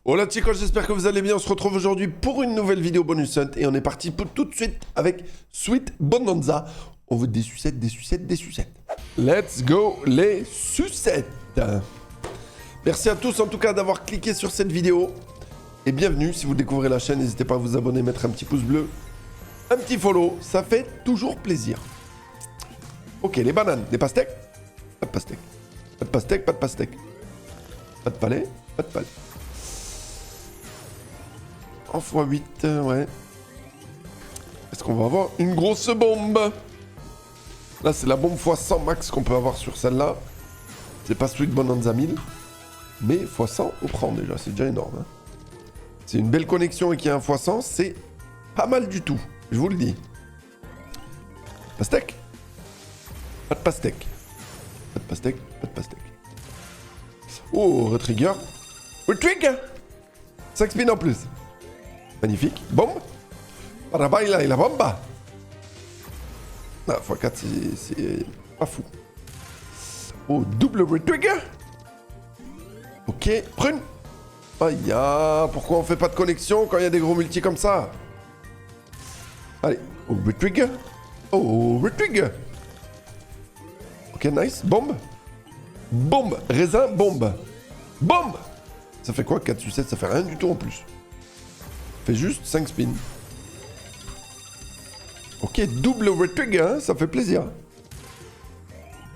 Hola chicos, j'espère que vous allez bien. On se retrouve aujourd'hui pour une nouvelle vidéo bonus hunt et on est parti pour tout de suite avec Sweet Bonanza. On veut des sucettes, des sucettes, des sucettes. Let's go les sucettes. Merci à tous en tout cas d'avoir cliqué sur cette vidéo. Et bienvenue, si vous découvrez la chaîne, n'hésitez pas à vous abonner, mettre un petit pouce bleu, un petit follow, ça fait toujours plaisir. Ok, les bananes, des pastèques. Pas de pastèques. Pas de pastèques, pas de pastèques. Pas de palais, pas de palais. En x8, ouais. Est-ce qu'on va avoir une grosse bombe? Là, c'est la bombe x100 max qu'on peut avoir sur celle-là. C'est pas Sweet Bonanza 1000. Mais x100, on prend déjà. C'est déjà énorme. Hein. C'est une belle connexion et qu'il y a un x100, c'est pas mal du tout. Je vous le dis. Pastèque? Pas de pastèque. Pas de pastèque, pas de pastèque. Oh, retrigger. Retrigger 5 spins en plus. Magnifique. Bombe. Parabaila et la bomba. Ah, x4, c'est pas fou. Oh, double retrigger. Ok, prune. Aïe, pourquoi on fait pas de connexion quand il y a des gros multis comme ça? Allez, oh, retrigger. Oh, retrigger. Ok, nice. Bombe. Bombe. Raisin, bombe. Bombe. Ça fait quoi 4 sucettes? Ça fait rien du tout en plus. Fait juste 5 spins. Ok, double retrigger, hein, ça fait plaisir.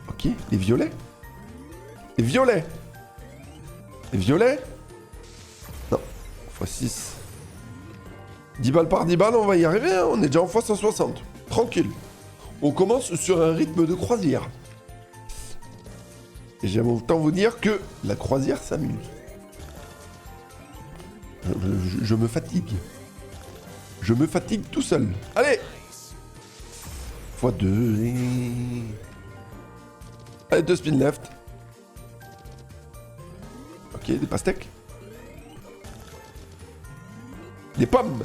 Ok, les violets. Les violets. Les violets. Non, x6. 10 balles par 10 balles, on va y arriver, hein. On est déjà en x160. Tranquille. On commence sur un rythme de croisière. Et j'aime autant vous dire que la croisière s'amuse. Je me fatigue. Je me fatigue tout seul. Allez x2. Allez, 2 spins left. Ok, des pastèques. Des pommes.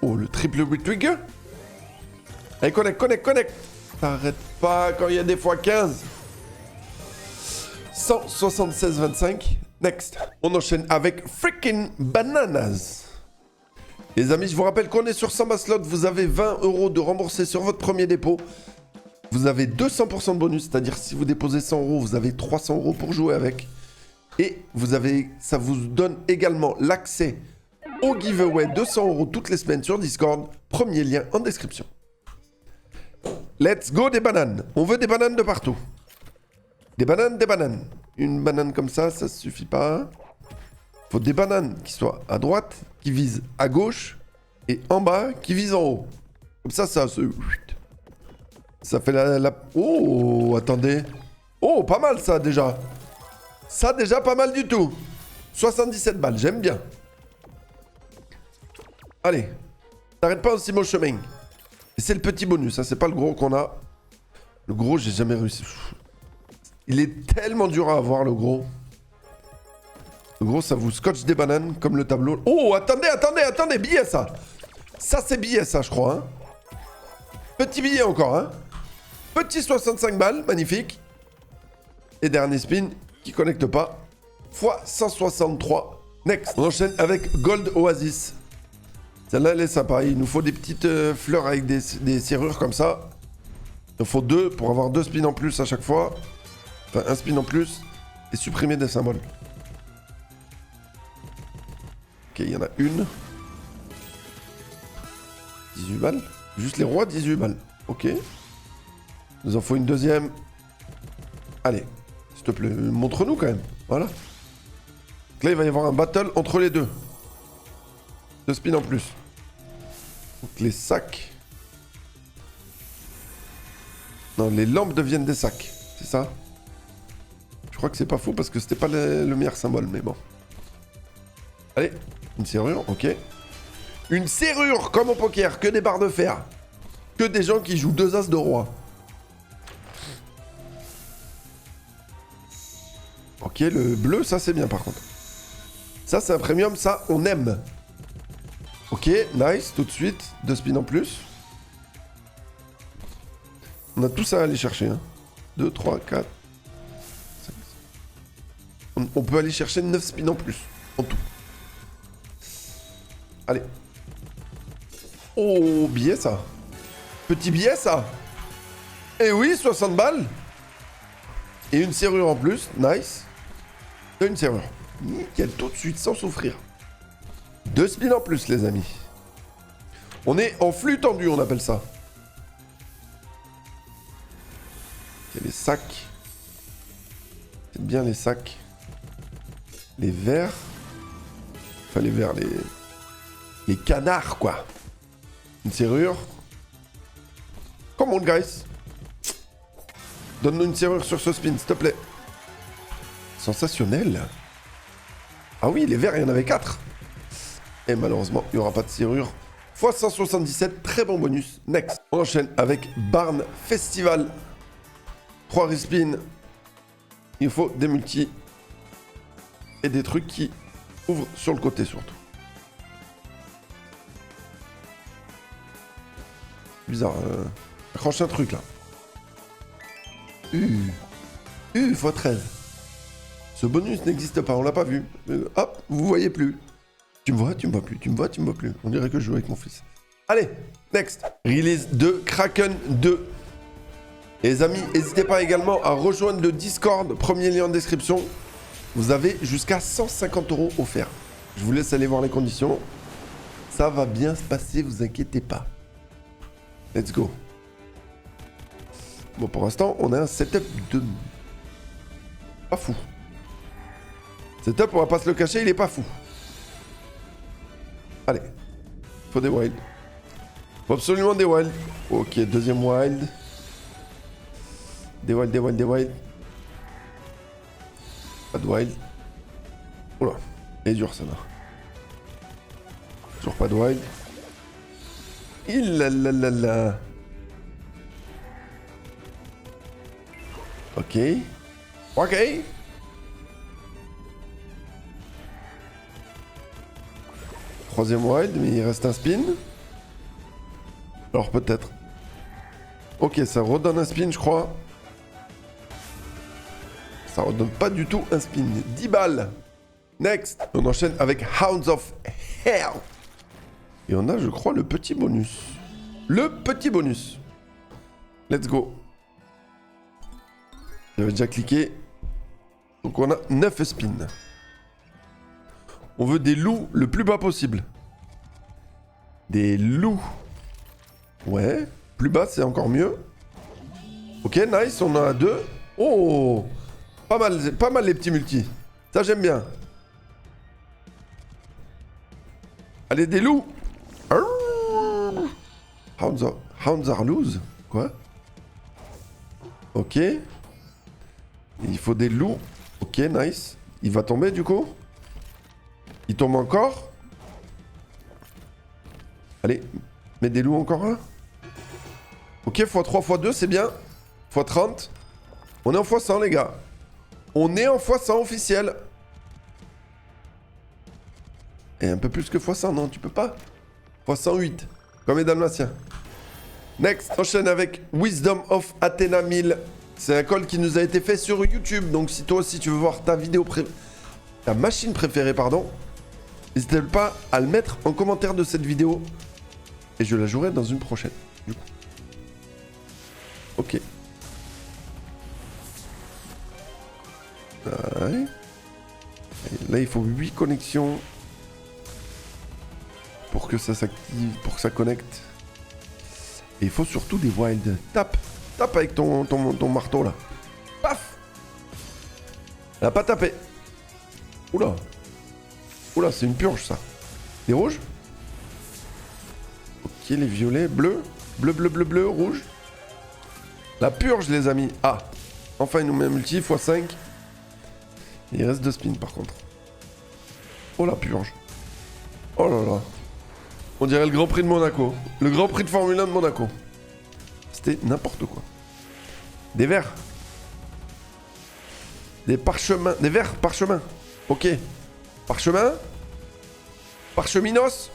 Oh, le triple retrigger. Allez, connecte. T'arrêtes pas quand il y a des x15. 176,25. Next. On enchaîne avec freaking bananas. Les amis, je vous rappelle qu'on est sur Samba Slot. Vous avez 20 € de remboursé sur votre premier dépôt. Vous avez 200% de bonus, c'est-à-dire si vous déposez 100 €, vous avez 300 € pour jouer avec. Et ça vous donne également l'accès au giveaway 200 € toutes les semaines sur Discord. Premier lien en description. Let's go des bananes. On veut des bananes de partout. Des bananes. Une banane comme ça suffit pas. Faut des bananes qui soient à droite, qui visent à gauche, et en bas, qui visent en haut. Comme ça fait la... Oh, attendez. Oh, pas mal ça déjà. Ça déjà pas mal du tout. 77 balles, j'aime bien. Allez. T'arrêtes pas aussi mon chemin. Et c'est le petit bonus, ça c'est pas le gros qu'on a. Le gros, j'ai jamais réussi. Il est tellement dur à avoir, le gros. Le gros, ça vous scotche des bananes, comme le tableau. Oh, attendez, billet, ça. Ça, c'est billet, ça, je crois. Hein. Petit billet encore, hein. Petit 65 balles, magnifique. Et dernier spin, qui connecte pas. x163. Next. On enchaîne avec Gold Oasis. Celle-là, elle est sympa. Il nous faut des petites fleurs avec des serrures comme ça. Il en faut 2 pour avoir 2 spins en plus à chaque fois. Enfin, un spin en plus. Et supprimer des symboles. Ok, il y en a une. 18 balles. Juste les rois, 18 balles. Ok. Il nous en faut une deuxième. Allez. S'il te plaît, montre-nous quand même. Voilà. Donc là, il va y avoir un battle entre les deux. 2 spins en plus. Donc les sacs. Non, les lampes deviennent des sacs. C'est ça? Je crois que c'est pas fou parce que c'était pas le meilleur symbole, mais bon. Allez, une serrure, ok. Une serrure comme au poker, que des barres de fer. Que des gens qui jouent 2 as de roi. Ok, le bleu, ça c'est bien par contre. Ça c'est un premium, ça on aime. Ok, nice, tout de suite. 2 spins en plus. On a tout ça à aller chercher. Hein. 2, 3, 4, 5. On peut aller chercher 9 spins en plus. En tout. Allez. Oh, billet ça. Petit billet ça. Et oui, 60 balles. Et une serrure en plus. Nice. Une serrure. Nickel, tout de suite, sans souffrir. 2 spins en plus, les amis. On est en flux tendu, on appelle ça. Il y a les sacs. C'est bien les sacs. Les verres. Enfin, les verres, les canards, quoi. Une serrure. Come on, guys. Donne-nous une serrure sur ce spin, s'il te plaît. Sensationnel. Ah oui, les verres, il y en avait 4. Et malheureusement, il n'y aura pas de serrure. Fois 177, très bon bonus. Next. On enchaîne avec Barn Festival. 3 respins. Il faut des multis. Et des trucs qui ouvrent sur le côté surtout. Bizarre. Accroche un truc là. Fois 13. Ce bonus n'existe pas, on l'a pas vu. Hop, vous voyez plus. Tu me vois, tu me vois plus. Tu me vois, tu me vois plus. On dirait que je joue avec mon fils. Allez, next. Release de Kraken 2. Les amis, n'hésitez pas également à rejoindre le Discord. Premier lien en description. Vous avez jusqu'à 150 € offerts. Je vous laisse aller voir les conditions. Ça va bien se passer, vous inquiétez pas. Let's go. Bon, pour l'instant, on a un setup de... Pas fou. Setup, on va pas se le cacher, il est pas fou. Allez. Faut des wilds. Faut absolument des wilds. Ok, deuxième wild. Des wilds, des wilds, des wilds. Pas de wild. Oula, elle est dure celle-là. Toujours pas de wild. Ilalalala. Ok. Ok. Troisième wild, mais il reste un spin. Alors peut-être. Ok, ça redonne un spin, je crois. Ça redonne pas du tout un spin. 10 balles. Next. On enchaîne avec Hounds of Hell. Et on a, je crois, le petit bonus. Le petit bonus. Let's go. J'avais déjà cliqué. Donc on a 9 spins. On veut des loups le plus bas possible. Des loups. Ouais. Plus bas, c'est encore mieux. Ok, nice. On en a 2. Oh, pas mal les petits multis. Ça, j'aime bien. Allez, des loups. Hounds are loose. Quoi? Ok. Il faut des loups. Ok, nice. Il va tomber, du coup? Il tombe encore? Allez, mets des loups encore un. Ok, x3, x2, c'est bien. x30. On est en x100, les gars. On est en x100 officiel. Et un peu plus que x100, non, tu peux pas. x108, comme les Dalmatiens. Next, on enchaîne avec Wisdom of Athena 1000. C'est un call qui nous a été fait sur YouTube. Donc si toi aussi tu veux voir ta vidéo ta machine préférée, pardon, n'hésitez pas à le mettre en commentaire de cette vidéo. Et je la jouerai dans une prochaine, du coup. Ok. Ouais. Et là, il faut 8 connexions pour que ça s'active, pour que ça connecte. Et il faut surtout des wilds. Tape. Tape avec ton marteau, là. Paf. Elle a pas tapé. Oula. Oula, c'est une purge, ça. Des rouges. Ok, les violets. Bleu. Bleu, bleu, bleu, bleu. Rouge. La purge, les amis. Ah. Enfin, il nous met un multi, x5. Il reste 2 spins, par contre. Oh, la purge. Oh là là. On dirait le Grand Prix de Monaco. Le Grand Prix de Formule 1 de Monaco. C'était n'importe quoi. Des verres. Des parchemins. Des verres parchemins. Ok. Parchemin. Parcheminos.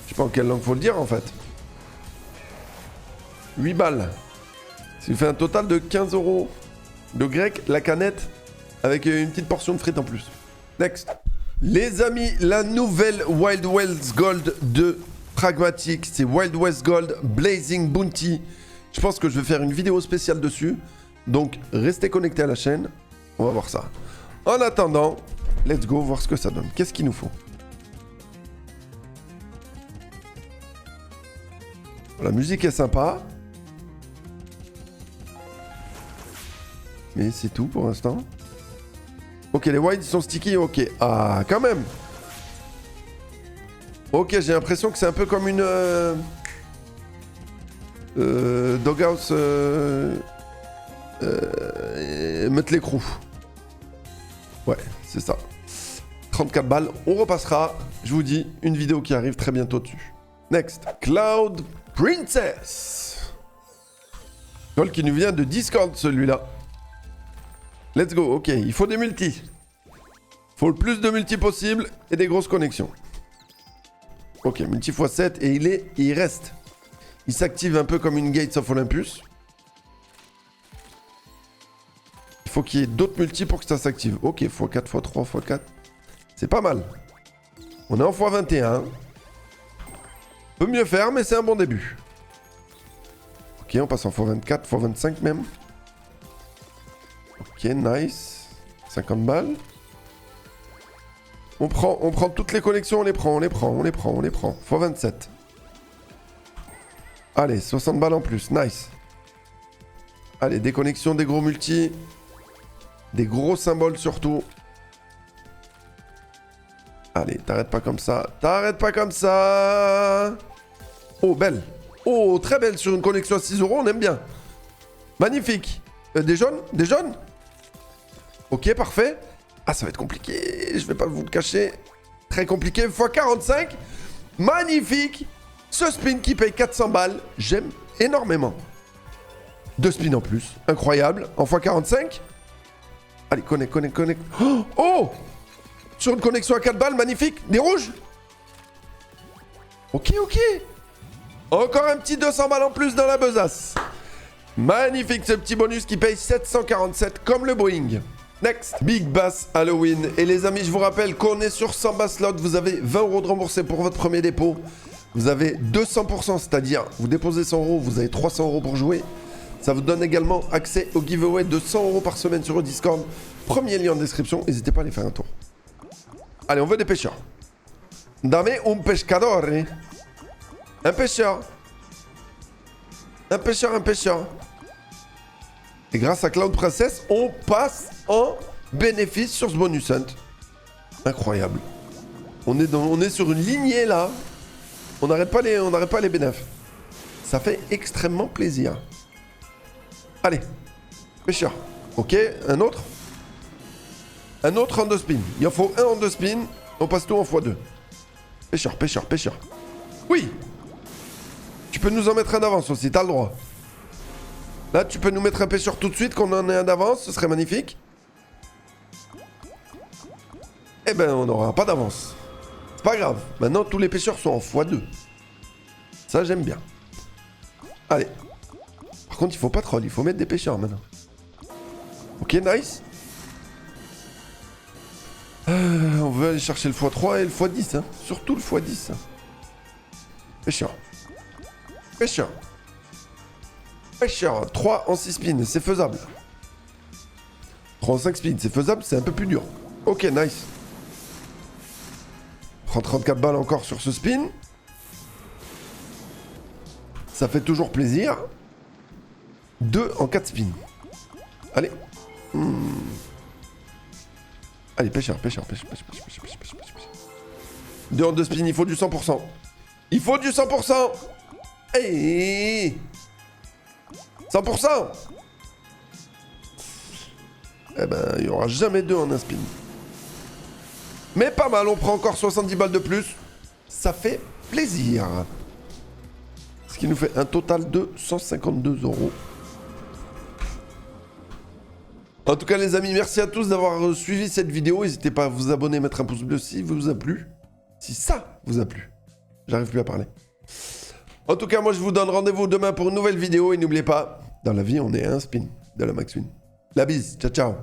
Je sais pas en quelle langue faut le dire en fait. 8 balles. Ça lui fait un total de 15 € de grec, la canette, avec une petite portion de frites en plus. Next. Les amis, la nouvelle Wild West Gold de Pragmatic, c'est Wild West Gold Blazing Bounty. Je pense que je vais faire une vidéo spéciale dessus. Donc, restez connectés à la chaîne. On va voir ça. En attendant, let's go voir ce que ça donne. Qu'est-ce qu'il nous faut? La musique est sympa. Mais c'est tout pour l'instant. Ok, les wilds sont sticky, ok. Ah, quand même. Ok, j'ai l'impression que c'est un peu comme une... Doghouse... Mettre l'écrou. Ouais, c'est ça. 34 balles, on repassera. Je vous dis, une vidéo qui arrive très bientôt dessus. Next. Cloud Princess. Gold qui nous vient de Discord, celui-là. Let's go, ok, il faut des multis. Il faut le plus de multis possible et des grosses connexions. Ok, multi x 7 et il reste. Il s'active un peu comme une Gates of Olympus. Il faut qu'il y ait d'autres multis pour que ça s'active. Ok, x4, x3, x4. C'est pas mal. On est en x21. Peut mieux faire, mais c'est un bon début. Ok, on passe en x24, x25 même. Ok, nice. 50 balles. On prend toutes les connexions, on les prend. x27. Allez, 60 balles en plus, nice. Allez, des connexions, des gros multis. Des gros symboles surtout. Allez, t'arrêtes pas comme ça. Oh, belle. Oh, très belle sur une connexion à 6 €, on aime bien. Magnifique. Des jaunes. Ok, parfait. Ah, ça va être compliqué, je vais pas vous le cacher. Très compliqué, x45. Magnifique. Ce spin qui paye 400 balles, j'aime énormément. 2 spins en plus, incroyable. En x45. Allez, connecte. Oh, sur une connexion à 4 balles, magnifique. Des rouges. Ok. Encore un petit 200 balles en plus dans la besace. Magnifique ce petit bonus qui paye 747 comme le Boeing. Next, Big Bass Halloween. Et les amis, je vous rappelle qu'on est sur 100 bass slot. Vous avez 20 € de remboursés pour votre premier dépôt. Vous avez 200%, c'est-à-dire vous déposez 100 €, vous avez 300 € pour jouer. Ça vous donne également accès au giveaway de 100 € par semaine sur le Discord. Premier lien en description, n'hésitez pas à aller faire un tour. Allez, on veut des pêcheurs. Dame un pescador. Un pêcheur. Et grâce à Cloud Princess, on passe en bénéfice sur ce bonus hunt. Incroyable. On est sur une lignée là. On n'arrête pas les bénéfices. Ça fait extrêmement plaisir. Allez. Pêcheur. Ok, un autre. Un autre en 2 spins. Il en faut un en 2 spins. On passe tout en x2. Pêcheur. Oui. Tu peux nous en mettre un d'avance aussi, t'as le droit. Là, tu peux nous mettre un pêcheur tout de suite, qu'on en ait un d'avance, ce serait magnifique. Eh ben, on n'aura pas d'avance. C'est pas grave. Maintenant, tous les pêcheurs sont en x2. Ça, j'aime bien. Allez. Par contre, il faut pas troll, il faut mettre des pêcheurs maintenant. Ok, nice. On veut aller chercher le x3 et le x10, hein. Surtout le x10. Pêcheur, 3 en 6 spins, c'est faisable. 3 en 5 spins, c'est faisable, c'est un peu plus dur. Ok, nice. Prends 34 balles encore sur ce spin. Ça fait toujours plaisir. 2 en 4 spins. Allez. Allez, pêcheur. 2 en 2 spins, il faut du 100%. Il faut du 100%. Hey 100%. Eh ben, il n'y aura jamais 2 en un spin. Mais pas mal, on prend encore 70 balles de plus. Ça fait plaisir. Ce qui nous fait un total de 152 €. En tout cas, les amis, merci à tous d'avoir suivi cette vidéo. N'hésitez pas à vous abonner, mettre un pouce bleu si vous a plu. Si ça vous a plu. J'arrive plus à parler. En tout cas, moi, je vous donne rendez-vous demain pour une nouvelle vidéo. Et n'oubliez pas, dans la vie, on est un spin de la Max Win. La bise. Ciao, ciao.